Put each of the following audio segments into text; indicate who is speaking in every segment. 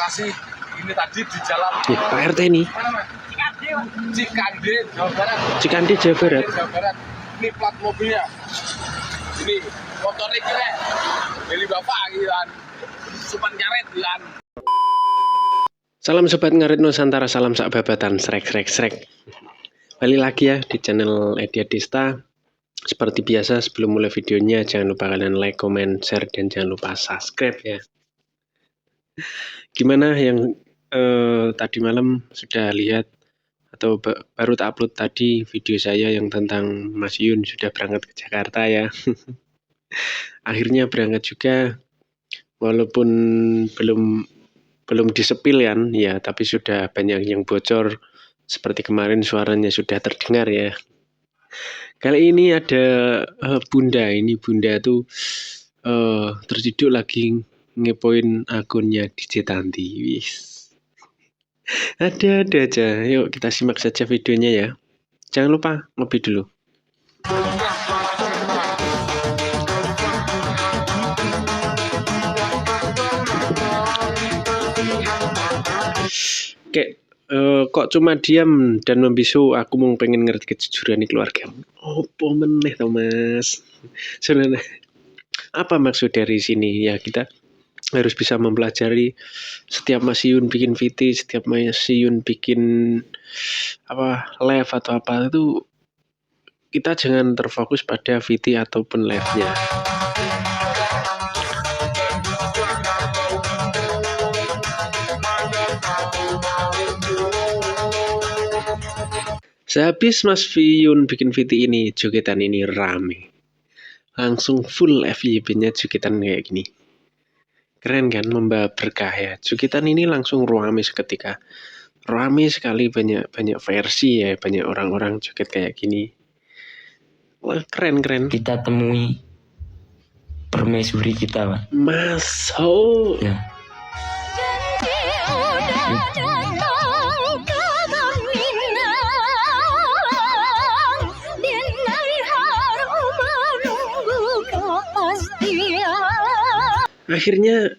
Speaker 1: kasih. Ini tadi di jalan
Speaker 2: Pak RT ini.
Speaker 1: Cikande, Jawa Barat.
Speaker 2: Cikande, Jawa Barat.
Speaker 1: Ini plat mobilnya. Ini motornya kira. Dari bapak kan. Supan karet kan.
Speaker 2: Salam sobat ngarit Nusantara, salam sak babatan, srek. Balik lagi ya di channel Edi Adista. Seperti biasa sebelum mulai videonya jangan lupa kalian like, comment, share, dan jangan lupa subscribe ya. Gimana yang tadi malam sudah lihat atau baru tak upload tadi video saya yang tentang Mas Yun sudah berangkat ke Jakarta ya. Akhirnya berangkat juga walaupun belum disepil ya, tapi sudah banyak yang bocor seperti kemarin suaranya sudah terdengar ya. Kali ini ada Bunda tuh terciduk lagi ngepoin akunnya DJ Tanti. Wis. Ada aja. Yuk kita simak saja videonya ya. Jangan lupa ngopi dulu. Kayak kok cuma diam dan membisu, aku mau pengen ngerti kejujuran di keluarga. Opo meneh to Mas. Sebenarnya apa maksud dari sini ya, kita harus bisa mempelajari setiap Mas Yun bikin VT, setiap Mas Yun bikin live atau apa itu, kita jangan terfokus pada VT ataupun live-nya. Sehabis Mas Yun bikin VT ini, jogetan ini rame. Langsung full FYP-nya jogetan kayak gini. Keren kan, membawa berkah ya. Jogetan ini langsung rame seketika. Rame sekali, banyak versi ya, banyak orang-orang joget kayak gini. Wah, keren.
Speaker 3: Kita temui permaisuri kita, Pak.
Speaker 2: Masuk. Ya. Akhirnya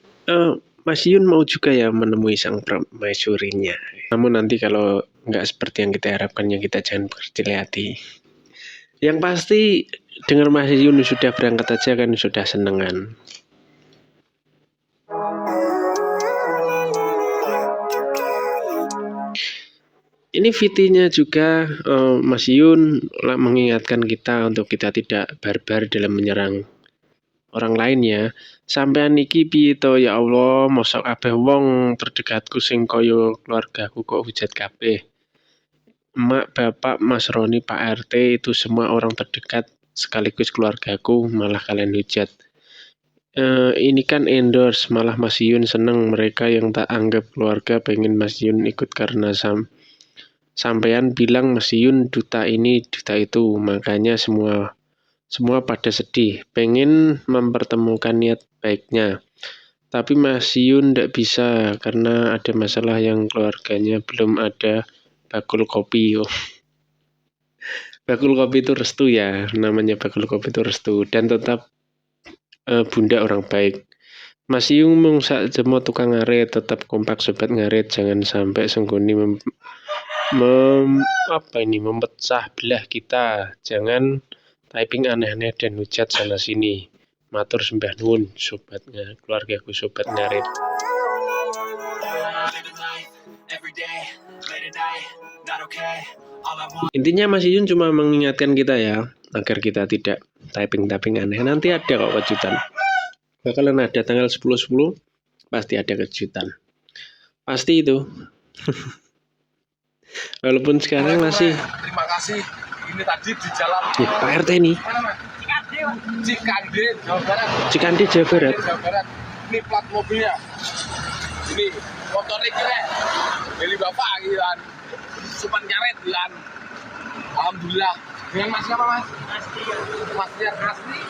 Speaker 2: Mas Yun mau juga ya menemui sang permaisurinya. Namun nanti kalau nggak seperti yang kita harapkan, yang kita jangan berkecil hati. Yang pasti dengar Mas Yun sudah berangkat aja kan sudah senengan. Ini VT-nya juga Mas Yun mengingatkan kita untuk kita tidak barbar dalam menyerang orang lain ya. Sampean iki piye to ya Allah, mosok kabeh wong terdekatku sing kaya keluargaku kok hujat kabeh. Emak, bapak, Mas Roni, Pak RT itu semua orang terdekat sekaligus keluargaku, malah kalian hujat. Ini kan endorse, malah Mas Yun seneng, mereka yang tak anggap keluarga pengen Mas Yun ikut karena sampean bilang Mas Yun duta ini, duta itu, makanya semua pada sedih, pengen mempertemukan niat baiknya. Tapi Mas Yun ndak bisa karena ada masalah yang keluarganya belum ada bakul kopi. Bakul kopi itu restu ya, namanya bakul kopi itu restu, dan tetap Bunda orang baik. Mas Yun mung sak jemo tukang ngarit, tetap kompak sobat ngarit, jangan sampai senggoni memecah belah kita. Jangan typing aneh-aneh dan hujat sana sini. Matur sembah nuwun sobatnya, keluargaku sobat ngarit. Intinya Mas Yun cuma mengingatkan kita ya, agar kita tidak typing aneh. Nanti ada kok kejutan. Bakalan ada tanggal 10/10, pasti ada kejutan. Pasti itu. Walaupun sekarang masih.
Speaker 1: Terima kasih. Ini tadi di jalan
Speaker 2: Pak RT ini.
Speaker 1: Cikande, Jawa Barat.
Speaker 2: Cikande, Jawa Barat.
Speaker 1: Ini plat mobilnya. Ini motornya kira. Dari bapak kan. Supan karet kan. Alhamdulillah. Dengan Mas siapa Mas? Mas Tiar Asli.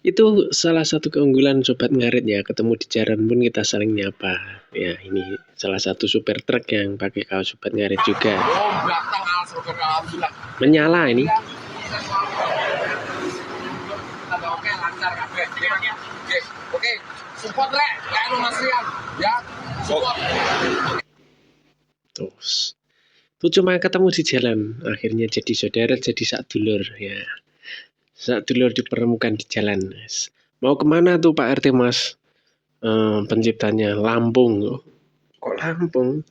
Speaker 2: Itu salah satu keunggulan sobat ngarit ya, ketemu di jalan pun kita saling nyapa. Ya, ini salah satu supir truk yang pakai kaos sobat ngarit juga.
Speaker 1: Oh, belakang alhamdulillah.
Speaker 2: Menyala ini.
Speaker 1: Oke, lancar kabeh. Oke. support rek kayak lu Mas Rian ya, support.
Speaker 2: Terus itu cuma ketemu di jalan, akhirnya jadi saudara, jadi sadulur ya. Sadulur dipertemukan di jalan. Mau kemana tuh Pak RT Mas? Penciptanya Lampung. Kok Lampung?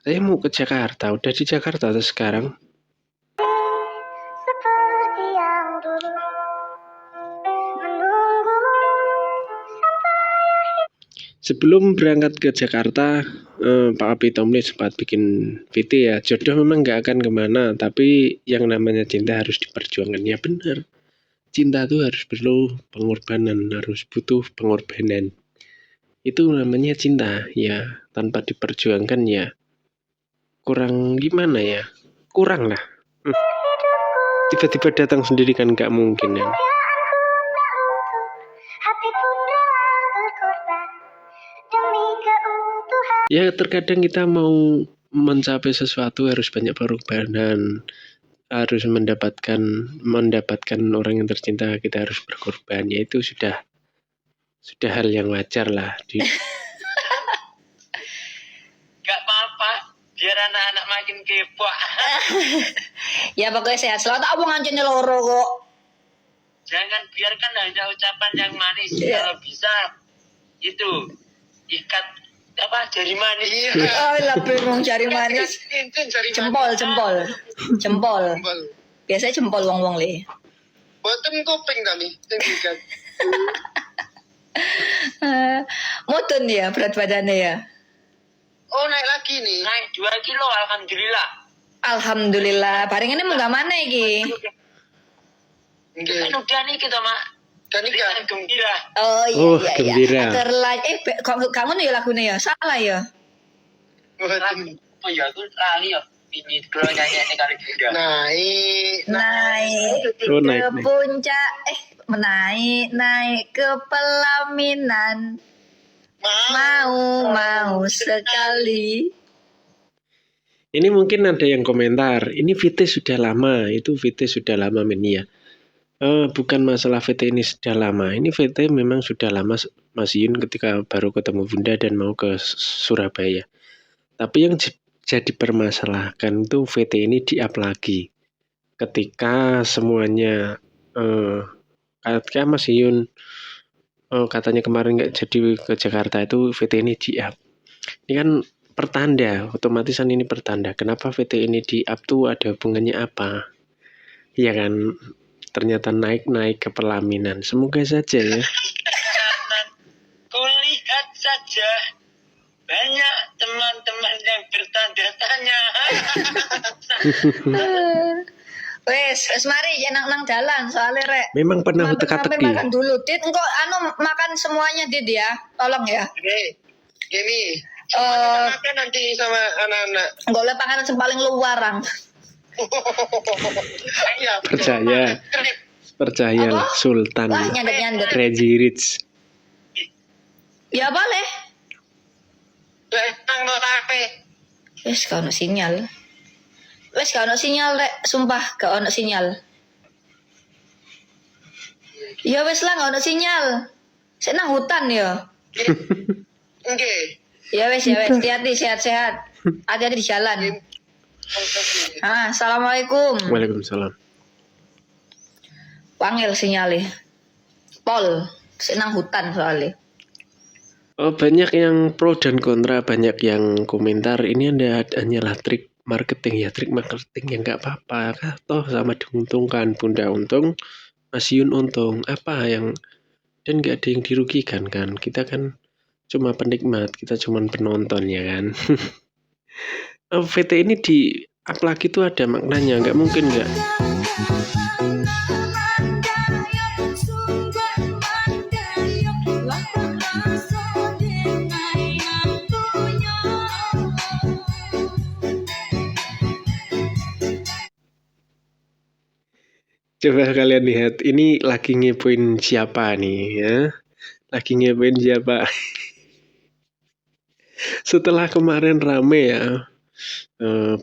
Speaker 2: Saya mau ke Jakarta. Udah di Jakarta tuh sekarang. Sebelum berangkat ke Jakarta, Pak Abi Tomli sempat bikin VT ya. Jodoh memang nggak akan kemana, tapi yang namanya cinta harus diperjuangkan. Ya benar. Cinta tuh harus perlu pengorbanan, harus butuh pengorbanan. Itu namanya cinta, ya. Tanpa diperjuangkan ya kurang gimana ya? Kurang lah. Tiba-tiba datang sendiri kan nggak mungkin ya. Ya terkadang kita mau mencapai sesuatu harus banyak pengorbanan, harus mendapatkan orang yang tercinta, kita harus berkorban. Ya itu sudah hal yang wajar lah.
Speaker 3: Gak apa-apa, biar anak-anak makin kepo.
Speaker 4: Ya pokoknya sehat selalu. Tak omongan ngancin loro kok.
Speaker 3: Jangan biarkan hanya ucapan yang manis.
Speaker 4: Iya.
Speaker 3: Kalau bisa itu ikat apa jari manis.
Speaker 4: Oh, lebih mau jari manis. Jempol. Biasanya jempol wong-wong le.
Speaker 5: Boten kuping kami, tinggikan.
Speaker 4: Mutun ya berat badannya ya.
Speaker 5: Oh naik lagi nih.
Speaker 3: Naik 2 kilo, alhamdulillah.
Speaker 4: Alhamdulillah. Bareng ini munggah mana iki?
Speaker 5: Nggih.
Speaker 3: Kan udah nih kita mak.
Speaker 5: Dan nikah.
Speaker 3: Berikan gembira.
Speaker 4: Oh
Speaker 2: Oh,
Speaker 4: iya.
Speaker 2: gembira.
Speaker 4: Kok ngono ya lagune ya? Salah ya.
Speaker 5: Boten.
Speaker 3: Oh ya, aku lali ya. Ini kalau nyanyi kali juga.
Speaker 4: Naik
Speaker 2: Oh,
Speaker 4: ke
Speaker 2: naik.
Speaker 4: puncak naik ke pelaminan. Mau sekali.
Speaker 2: Ini mungkin ada yang komentar, ini VT sudah lama, itu VT sudah lama Menia. Bukan masalah VT ini sudah lama, ini VT memang sudah lama Mas Yun ketika baru ketemu Bunda dan mau ke Surabaya. Tapi yang jadi permasalahan itu VT ini di-up lagi. Ketika semuanya, ketika Mas Yun katanya kemarin nggak jadi ke Jakarta itu VT ini di-up. Ini kan pertanda, otomatis kan ini pertanda. Kenapa VT ini di-up tuh ada hubungannya apa? Ya kan, ternyata naik ke pelaminan. Semoga saja ya.
Speaker 3: Kulihat saja banyak teman-teman yang bertanda tanya.
Speaker 4: Wes mari jangan nang jalan soalnya rek.
Speaker 2: Memang pernah
Speaker 4: Mampir
Speaker 2: teka-teki.
Speaker 4: makan dulu, Dit. Engko makan semuanya Dit ya. Tolong ya.
Speaker 5: Oke. Gini.
Speaker 4: Eh,
Speaker 5: Makan nanti sama anak-anak.
Speaker 4: golek panganan sing paling luarang.
Speaker 5: Iya.
Speaker 2: Percayalah,
Speaker 4: Apa?
Speaker 2: Sultan
Speaker 4: Wah, nyandet.
Speaker 2: Crazy Rich.
Speaker 4: Ya boleh.
Speaker 5: Nang no kafe.
Speaker 4: Wes gak ono sinyal. Rek, sumpah gak ono sinyal. Ya wes lah gak ono sinyal. Sik nang hutan ya.
Speaker 5: Oke.
Speaker 4: Ya wes, hati-hati, sehat-sehat. Hati-hati di jalan. Assalamualaikum.
Speaker 2: Waalaikumsalam.
Speaker 4: Wangil sinyalnya. Pol, sik nang hutan soalnya.
Speaker 2: Banyak yang pro dan kontra, banyak yang komentar ini hanyalah trik marketing ya, trik marketing yang nggak apa-apa, kah toh sama diuntungkan, Bunda untung, Mas Yun untung, apa yang dan nggak ada yang dirugikan kan, kita kan cuma penikmat, kita cuma penonton ya kan. VT ini di up lagi tuh ada maknanya, nggak mungkin nggak. Coba kalian lihat, ini lagi ngepoin siapa nih ya? Lagi ngepoin siapa? Setelah kemarin rame ya,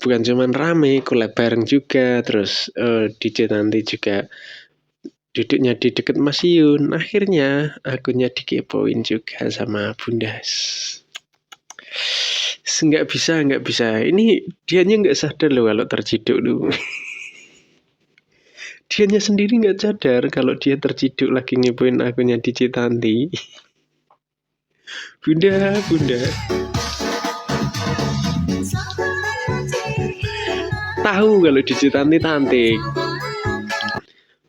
Speaker 2: bukan cuman rame, collab bareng juga, terus DJ nanti juga duduknya di deket Mas Yun. Akhirnya akunnya dikepoin juga sama Bunda. Nggak bisa. Ini dianya nggak sadar loh kalau terciduk tuh. Dianya sendiri nggak sadar kalau dia terciduk lagi ngepoin akunnya Dj Tanti. Bunda. Tahu kalau Dj Tanti cantik.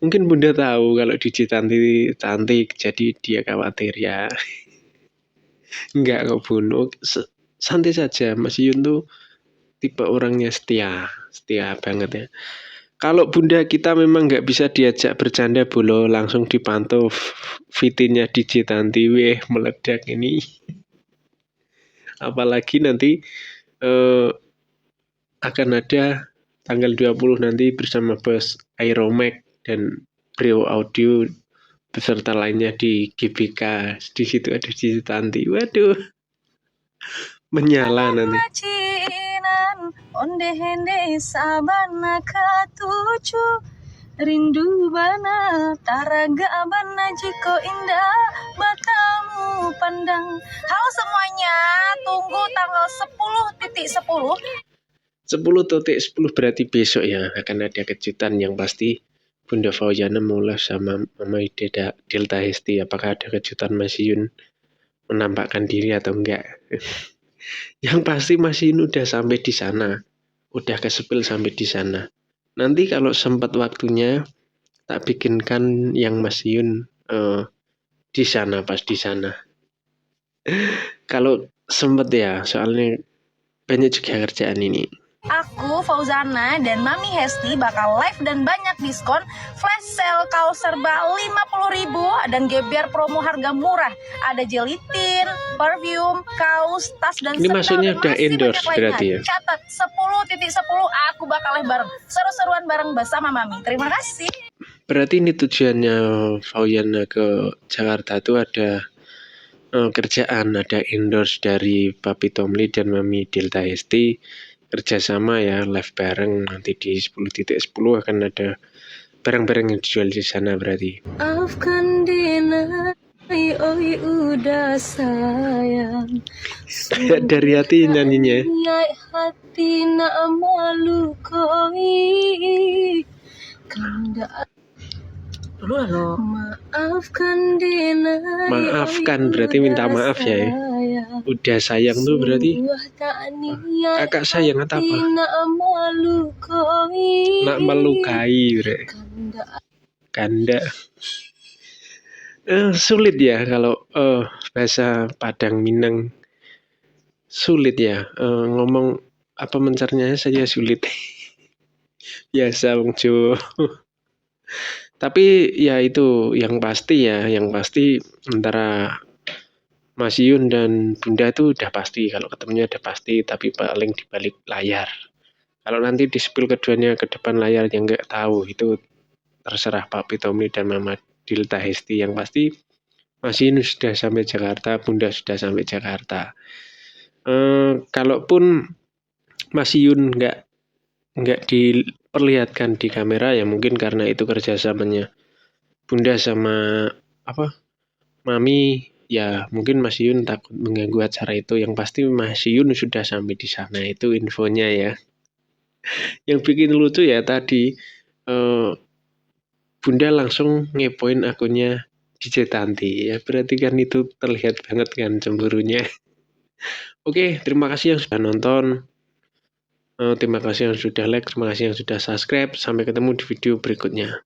Speaker 2: Mungkin Bunda tahu kalau Dj Tanti cantik, jadi dia khawatir ya. Enggak kok Bun, santai saja. Mas Yun tuh tipe orangnya setia banget ya. Kalau Bunda kita memang nggak bisa diajak bercanda bolo, langsung dipantau VT-nya DJ Tanti, meledak ini. Apalagi nanti akan ada tanggal 20 nanti bersama Bos Aeromax dan Brio Audio beserta lainnya di GBK. Di situ ada DJ Tanti. Waduh, menyala nanti.
Speaker 6: Onde hende sabana katuju rindu bana taraga bana jiko indah matamu pandang. Halo semuanya, tunggu tanggal 10.10
Speaker 2: 10 berarti besok ya akan ada kejutan yang pasti. Bunda Fauzana mulai sama Mama Delta Hesti. Apakah ada kejutan Mas Yun menampakkan diri atau enggak? Yang pasti Mas Yun udah sampai di sana, udah kesepil sampai di sana. Nanti kalau sempat waktunya tak bikinkan yang Mas Yun di sana, pas di sana. Kalau sempat ya, soalnya banyak juga kerjaan ini.
Speaker 6: Aku, Fauzana, dan Mami Hesti bakal live dan banyak diskon. Flash sale kaos serba 50.000 dan geber promo harga murah. Ada jelly tin, perfume, kaos, tas, dan
Speaker 2: ini
Speaker 6: sendal.
Speaker 2: maksudnya
Speaker 6: Dan
Speaker 2: udah
Speaker 6: masih
Speaker 2: endorse
Speaker 6: banyak
Speaker 2: berarti
Speaker 6: lainnya.
Speaker 2: ya.
Speaker 6: Catat 10.10 aku bakal live bareng. Seru-seruan bareng bersama Mami. Terima kasih.
Speaker 2: Berarti ini tujuannya Fauzana ke Jakarta itu ada kerjaan, ada endorse dari Papi Tomli dan Mami Delta Hesti. Kerjasama ya, live bareng nanti di 10.10 akan ada barang-barang yang dijual di sana berarti.
Speaker 6: Maafkan dinai, oi udah sayang.
Speaker 2: Dari hati nyanyinya.
Speaker 6: Hati nak malu koi. Kanda dulu loh.
Speaker 2: Maafkan berarti minta maaf ya. Udah sayang tuh berarti kakak sayang atau apa? Nak melukai berarti. Kanda. Sulit ya kalau bahasa Padang Minang. Sulit ya ngomong apa mencernya saja sulit. Biasa Bang Jo. Tapi ya itu yang pasti antara Mas Yun dan Bunda itu udah pasti, kalau ketemunya udah pasti, tapi paling di balik layar. Kalau nanti di spill keduanya ke depan layar yang nggak tahu, itu terserah Pak Pitomli dan Mama Delta Hesti. Yang pasti Mas Yun sudah sampai Jakarta, Bunda sudah sampai Jakarta. Kalaupun Mas Yun nggak diperlihatkan di kamera ya mungkin karena itu kerjasamanya Bunda sama Mami ya, mungkin Mas Yun takut mengganggu acara itu. Yang pasti Mas Yun sudah sampai di sana, itu infonya ya. Yang bikin lucu ya tadi Bunda langsung ngepoin akunnya DJ Tanti ya, berarti kan itu terlihat banget kan cemburunya. Oke, terima kasih yang sudah nonton. Terima kasih yang sudah like, terima kasih yang sudah subscribe. Sampai ketemu di video berikutnya.